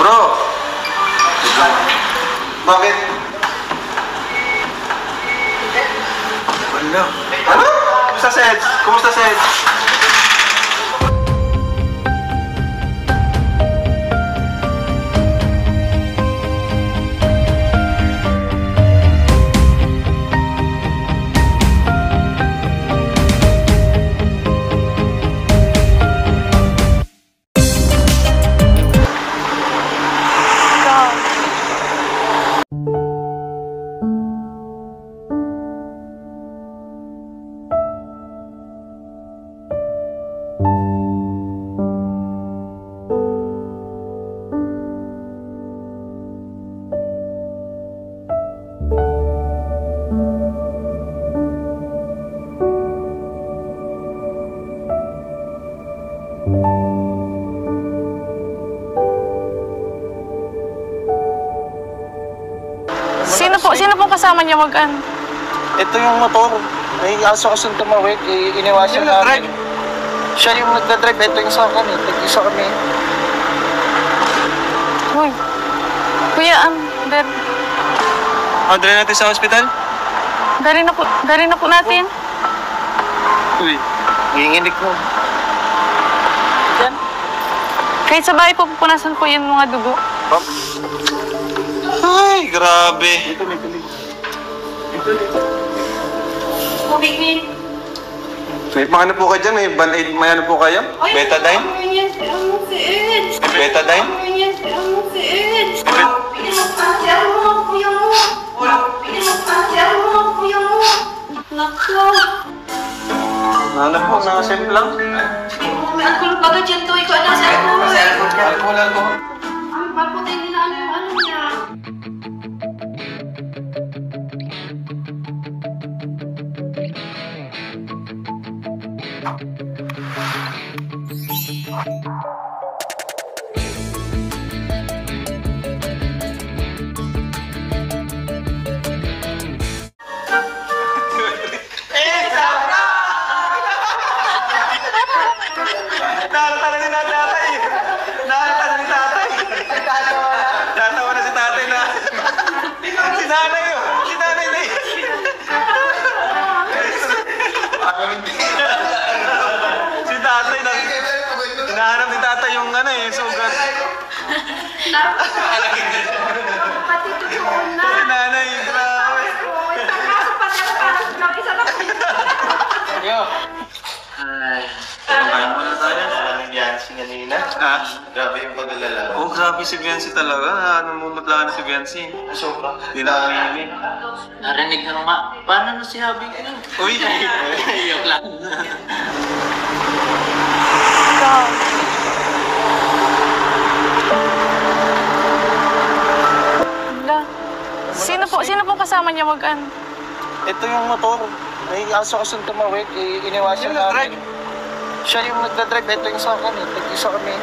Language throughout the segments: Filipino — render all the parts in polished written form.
Bro! Bakit? Wala. Ano? Kumusta, Seds? Kumusta, Seds? Sino pong kasama niya mag-an? Ito yung motor. May aso kasing tumawid, iniwasan namin. Siya yung nagdadrive, ito yung sa akin eh. Tag-isa kami. Uy. Kuya, Ander. Dali natin sa hospital? Dari na po natin. Uy, nginginig mo. Diyan. Kahit sa bahay po, pupunasan po yung mga dugo. Pop. Ay, grabe. Dito, may tulig. Kumigmin. May ano po kayo dyan? May band-aid, may ano po kayo? Betadine? Betadine? Ano po, nakasim lang? Alcohol baga dyan to, ikaw na sa alcohol. Alcohol. Ang paputay nila ano niya. Nakakatawa ni tatay. Nakakatawa ni tatay. Tatawa na si tatay na. Si nanay yun. Si nanay na yun. Si tatay na. Hinahanap ni tatay yung ano eh, sugat. Pati totoo na. Si nanay, grabe. Kaso pati ako parang mag-isa na. Kumain mo na tayo. Yan, si kanina. Ha? Grabe yung pag-alala. Oh, grabe si Viancy talaga. Namumutla na si Viancy. Sobra. Hindi na kaminig. Narinig na nga. Paano na si Habi ko yun? Uy! Iyok lang. Ikaw. Wala. Sino pong kasama niya mag-an? Ito yung motor. May aso kasing tumawid, iniwasan namin. Siya yung nagdadrive, ito yung sa akin eh. Tag-isa kami.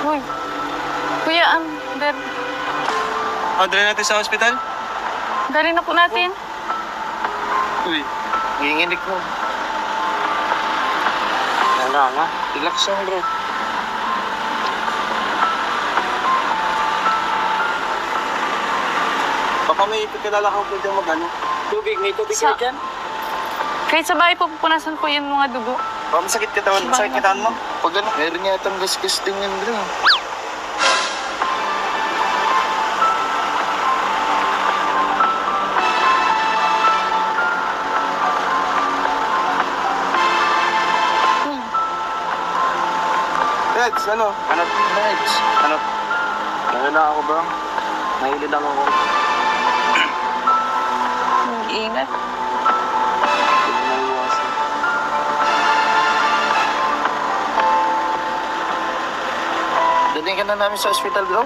Uy. Kuya, Ander. Dali natin sa hospital? Dari na po natin. Uy, nginginig mo. Wala nga. Relax lang bro. Baka may kilala kang pwede mag-ano. Tubig, may tubig Sa- ka dyan? Kahit sa bahay po, pupunasan po yung mga dugo. Baka masakit katawan, masakit katawan mo. Pag ano, meron yatang gasgas din yan bro. Reds, ano? Ano? Reds. Ano? Nahila ako bro. Nahili lang ako. Ingat. Hindi na iwasan. Dating ka na namin sa hospital bro.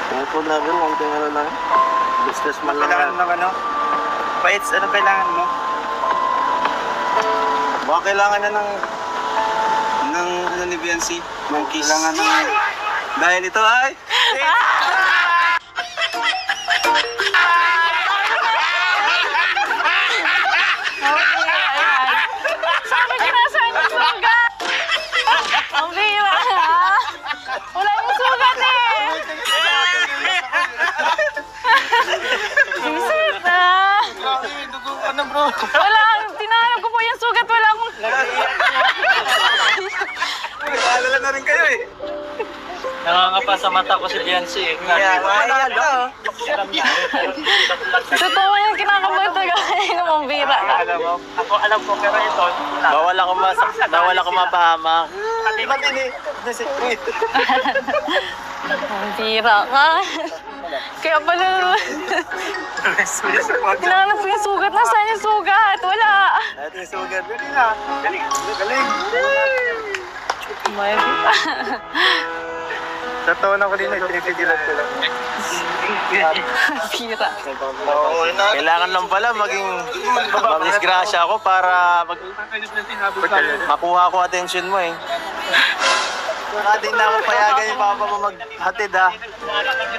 Kung po na bro, kung tingnan lang. Business man lang. Kailangan ng ano? Paits, ano kailangan mo? Baka kailangan na ng ano ni Biancy? Ng kiss. Kailangan ng... Dahil ito ay... Sabi ko na sa inyo, Ang bira! na rin kayo eh. Nangangapa sa mata ko si Biancy eh. Totoo yan, kinakabahan talaga kayo ng mambira. Alam ko pero ito, bawal ako mapahamak. Mambira ka. Kaya pala naman. Hinanap ko yung sugat. Nasaan yung sugat? Wala. Ating sugat. Galing na. Galing. Tatawa na ko din. Pinipigilan ko lang. Mambira. Kailangan lang pala mag-disgrasya ako para makuha ko attention mo eh. Baka di na ako payagan yung papa mo maghatid ha.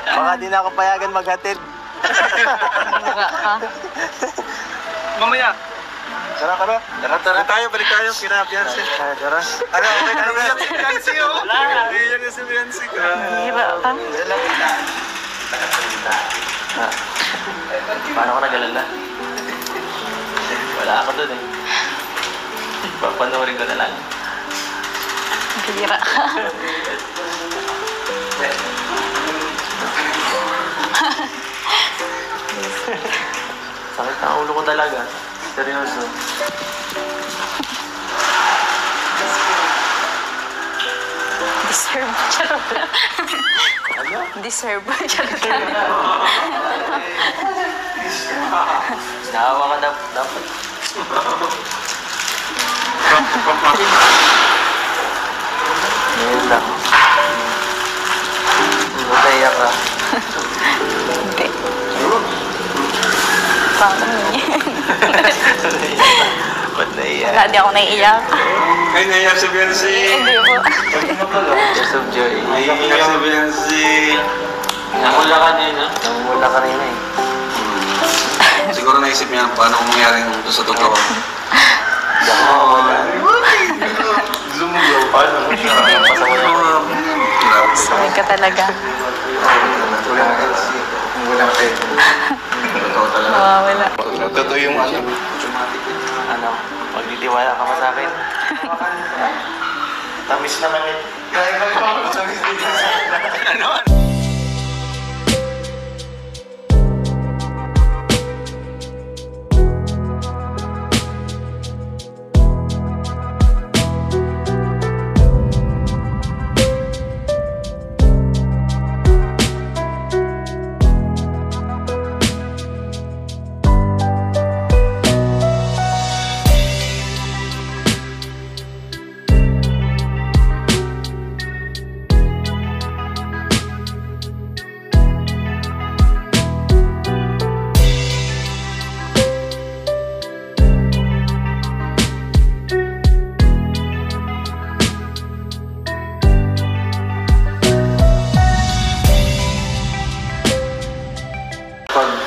Baka di na ako payagan maghatid. Mambira ka. Mamaya. Tara. Tara tayo, balik tayo. Pinapiansi. Tara. Ano, iyak si Biancy oh. Iyak si Biancy. Mambira ka. Paano ko nag-alala? Wala ako dun eh. Papanoorin ko na lang. Mambira ka. Sakit ang ulo ko talaga. Seryoso. Deserve. Charot lang. Deserve. Charot lang. Nahawa ka dapat. Ngayon lang. Mataya ka. Hindi. Paano niya? Ba't naiyak? Wala, di ako naiiyak. Ay, naiyak si Biancy. Hindi po. Yes of joy. Naiyak si Biancy. Namula ka nila. Namumula ka rin eh. Siguro naisip niya paano kung mangyaring sa totoo. Hindi ako mawala. Zumugaw. Paano? Sabi ka talaga. Walang pwede. Totoo talaga. Mawawala. Totoo yung ano. Ano? Magtitiwala ka pa sa akin? Tamis naman eh.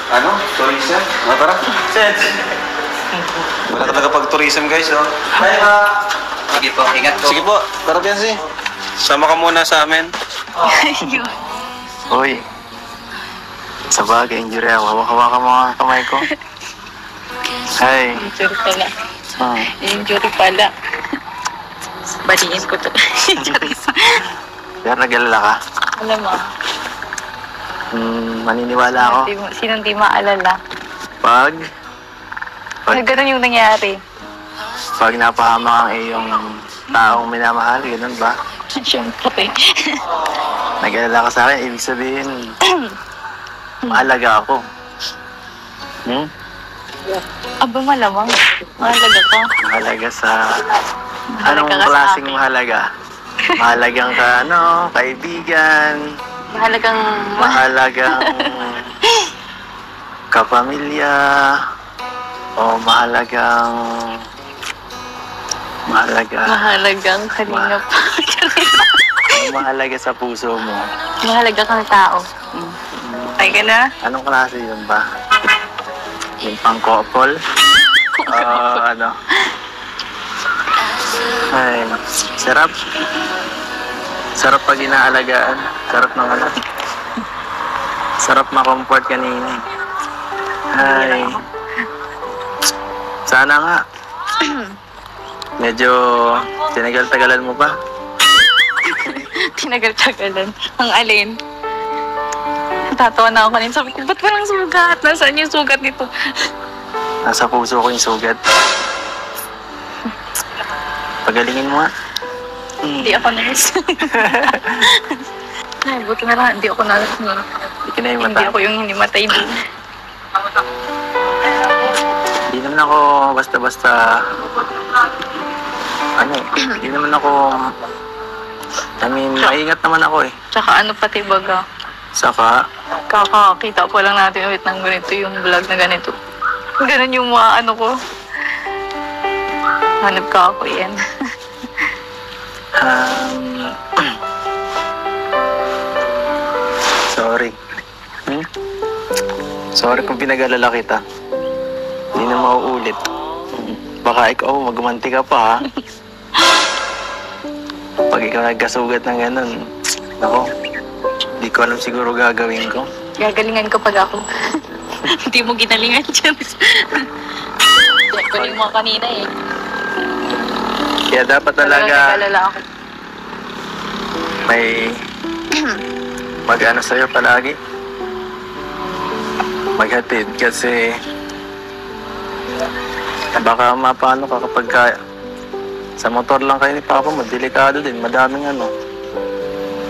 Ano? Tourism? Ano tara? Wala talaga pag tourism guys, oh. Sige po, ingat po. Sige po, tara Biancy. Sama ka muna sa amin. Uy. Sa bagay, injury ako. Hawak-hawakan mo ang kamay ko. Ay. Injury pala. Hmm. Injury pala. Baliin ko to. Pero nag-alala ka? Alam mo, Maniniwala ako. sinong di maalala? Pag Ganun yung nangyari. napahamak ang iyong taong minamahal, ganun ba? Siyempre. Nag-alala ka sa akin, ibig sabihin, mahalaga ako. Aba, malamang. Mahalaga ka. Mahalaga sa... Mahalaga Anong ka sa klaseng akin. mahalaga? Mahalagang ka, kaibigan, Mahalagang... mahalagang kapamilya, o mahalagang Mahalagang kalingap. mahalaga sa puso mo. Mahalaga kang tao. Ay ka na? Anong klase yun ba? Yung pang-couple? Ano? Ay, sarap. Sarap pag inaalagaan. Sarap ng ano. Sarap ma-comfort kanina. Ay. Sana nga. Medyo tinagal-tagalan mo pa. Tinagal-tagalan. Ang alin. Tatawa na ako kanina. Sabi ko, ba't walang sugat? Nasaan yung sugat nito? Nasa puso ko yung sugat. Pagalingin mo nga. Hindi ako nurse. Ay, buti na lang. Hindi ako nurse. Hindi ka na yung Hindi mata. ako yung hindi matay din. Hindi naman ako basta-basta... hindi naman ako... maingat naman ako eh. Tsaka ano pati baga. Saka, Kakakita pa lang natin ulit ng ganito yung vlog na ganito. Ganun yung mga ano ko. Hanap ka ako yan. sorry. Sorry kung pinag-alala kita. Hindi na mauulit. Baka ikaw, magmanti ka pa ha. Pag ikaw nagkasugat ng ganun, ako, hindi ko alam siguro gagawin ko. Gagalingan ko pag ako. Hindi mo ginalingan dyan. Check ko yung mga kanina eh. Kaya dapat talaga Nag-alala ako. may mag-ano sa'yo palagi. Maghatid kasi baka mapano ka kapag sa motor lang kayo ni Papa mo, delikado din, madaming ano.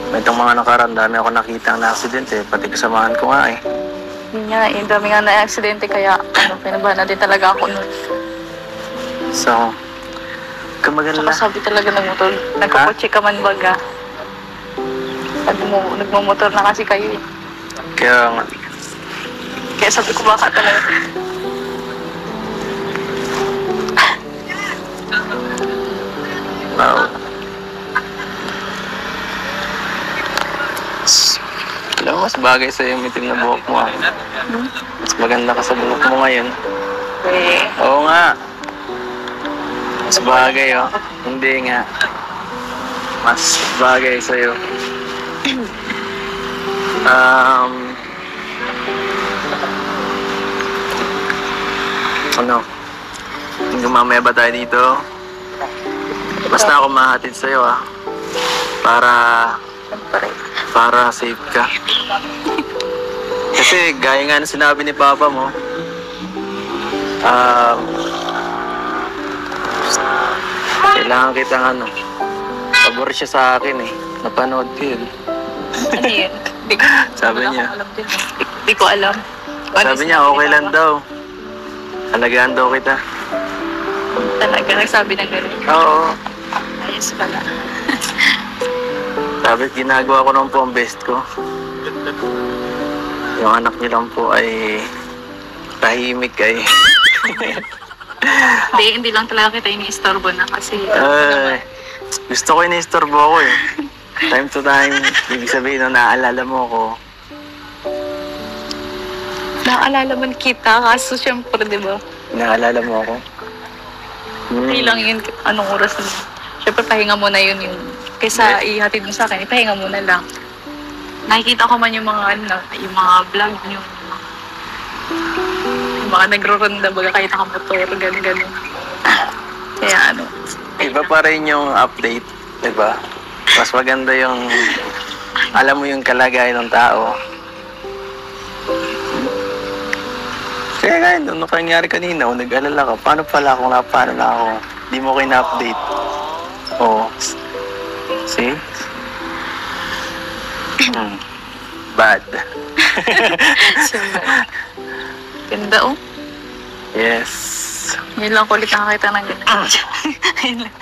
May itong mga nakaraan, dami ako nakita na aksidente, pati kasamahan ko nga eh. Yun nga eh, dami nga na aksidente kaya pinabahan na din talaga ako nun. So, kamagalala. Tsaka sabi talaga ng motor, nagkakotse ka man baga. Nagmamotor na kasi kayo eh. Kaya nga, Kaya sabi ko baka talaga. wow. Alam mo, mas bagay sa'yo yung itim na buhok mo ah. Mas maganda ka sa buhok mo ngayon. Eh, Oo nga. Mas bagay oh. Hindi nga. Mas bagay sa'yo. Ano? Hanggang mamaya ba tayo dito? Basta ako mahatid sa'yo ah. Para safe ka. Kasi gaya nga na sinabi ni Papa mo, kailangan kitang ano, pabor siya sa akin eh. Napanood ko yun. ano yun? Sabi wala niya. akong alam din. Di ko alam. Sabi niya, okay lang daw. Alagaan daw kita. Talaga, nagsabi ng gano'n. Oo. Ayos pala. Sabi, ginagawa ko naman po ang best ko. Yung anak niyo lang po ay tahimik ay. Hindi lang talaga kita ini-istorbo na kasi. Ay, gusto ko ini-istorbo ako eh. Time to time, ibig sabihin no, naaalala mo ako. Naaalala man kita, kaso syempre, di ba? Naaalala mo ako. Hindi lang yun, anong oras na. Syempre, pahinga mo na yun yung... Kaysa ihatid mo sa akin, pahinga mo na lang. Nakikita ko man yung mga, yung mga vlog nyo. Yung mga nagro-ronda, baga kahit nakamotor, gano'n. Kaya Iba pa rin yung update, di ba? Mas maganda yung... Alam mo yung kalagayan ng tao. Kaya nga, nung nangyari kanina, nag-alala ka, paano pala kung paano na ako? Di mo ko in-update. Oo. See? Bad. Ganda oh. Yes. Yun lang kulit nakakita ng gano'n. Yun lang.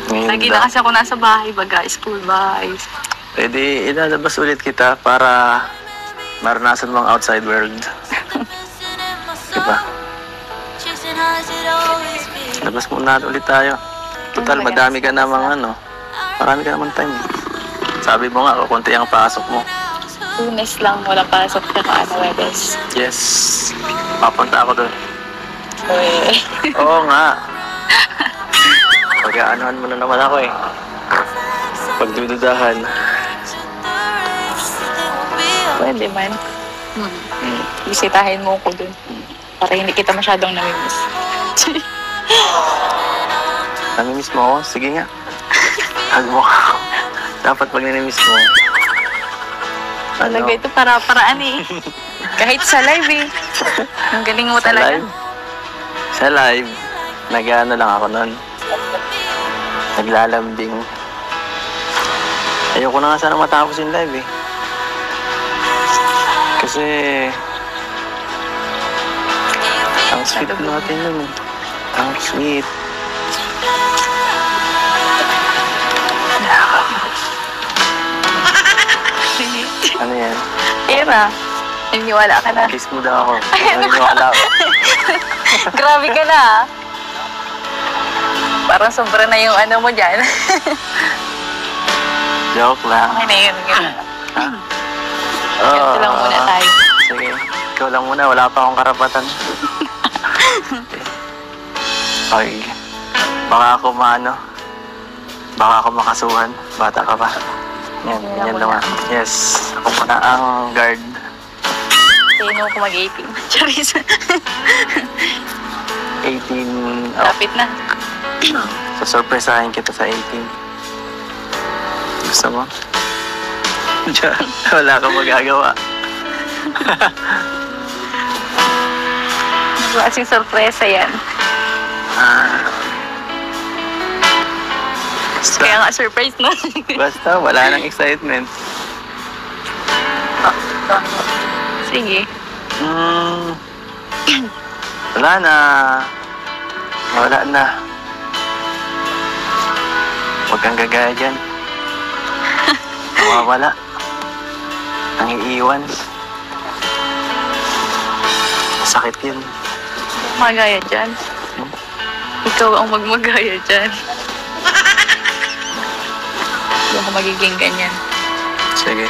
Lagi na kasi ako nasa bahay, baga, school, bahay. Pwede ilalabas ulit kita para maranasan mo ang outside world. Diba? Labas muna ulit tayo. Total, madami ka namang ano. Marami ka namang time. Sabi mo nga, konti ang pasok mo. Lunes lang, wala pasok siya ka, Webes. Yes. Papunta ako doon. Eh. Oo nga. Pag-aanohan mo na naman ako eh. Pagdududahan. Pwede man. Bisitahin mo ko dun. Para hindi kita masyadong namimiss. Namimiss mo ako? Sige nga. Hug mo ako. Dapat pag ninimiss mo. Talaga ito para-paraan eh. Kahit sa live eh. Ang galing mo Sa talaga. live? Sa live, nag-ano lang ako nun. Naglalambing. Ayoko na nga sana matapos yung live eh. Kasi ang sweet natin yun eh. Ang sweet. Ano yan? Ira, naniniwala ka na. Kiss mo daw ako. Naniniwala ako. Grabe ka na ah. Parang sobra na yung ano mo dyan. Joke lang. Okay na yun. Oo. Ganito lang muna tayo. Sige. Ikaw lang muna. Wala pa akong karapatan. Okay. Baka ako baka ako makasuhan. Bata ka pa. Yan. Ganyan naman. Yes. Ako muna ang guard. Sino ko mag-18? Charis. 18. Lapit na. Sasurpresahin kita sa 18. Gusto mo? Wala kang magagawa. Klaseng sorpresa yan. Kaya nga surprise na. Basta wala nang excitement. Sige. Wala na. Wala na. Huwag kang gagaya dyan. Mawawala. Ang iiwan. Sakit yun. Magaya dyan. Ikaw ang magmagaya dyan. Hindi ako magiging ganyan. Sige.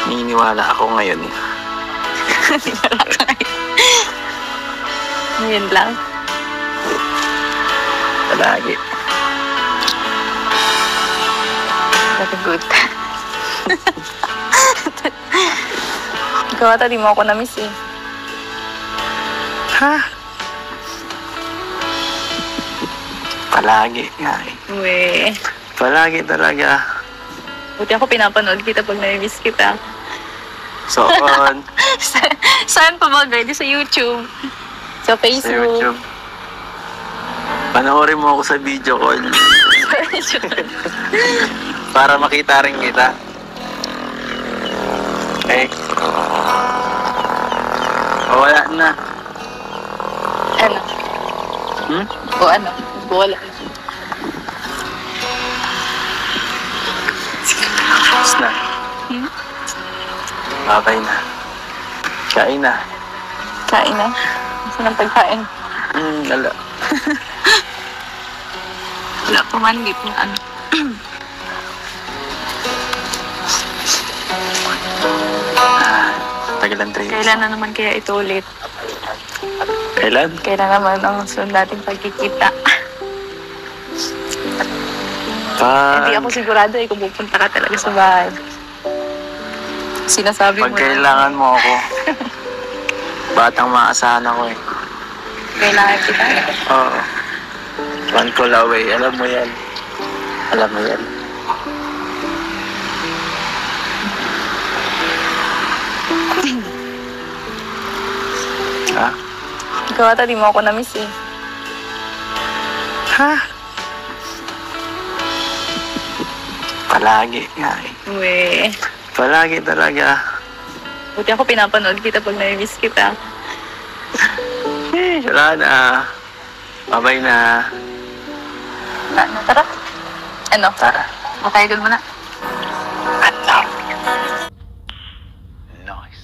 Niniwala ako ngayon. Ngayon lang. Palagi. That's good. Ikaw ata, di mo ako na-miss eh. Ha? Palagi nga eh. Uwe. Palagi talaga. Buti ako pinapanood kita pag na-miss kita. So on. Saan pa ba guys? Sa YouTube. Sa Sa Facebook. YouTube. Panoorin mo ako sa video call. Para makita rin kita. Okay. O, wala na. Ano? O ano? Bola. Tapos na. Babay na. Kain na. Kain na. Saan ang pagkain? Wala. Wala pa man, hindi pa ano. Tagalan 3 years. Kailan na naman kaya ito ulit? Kailan? Kailan naman ang sunod nating pagkikita? Hindi ako sigurado eh kung pupunta ka talaga sa bahay. Sinasabi mo Pag kailangan mo ako, batang maasahan ako eh. Kailangan kita. Oo. One call away. Alam mo yan. Alam mo yan. Ha? Ikaw ata, di mo ako na-miss eh. Ha? Palagi nga eh. Uwe. Palagi talaga. Buti ako pinapanood kita pag na-miss kita. Wala na. Babay na. Ano, tara? Ano? Tara. Matay doon muna. Ano? Nice.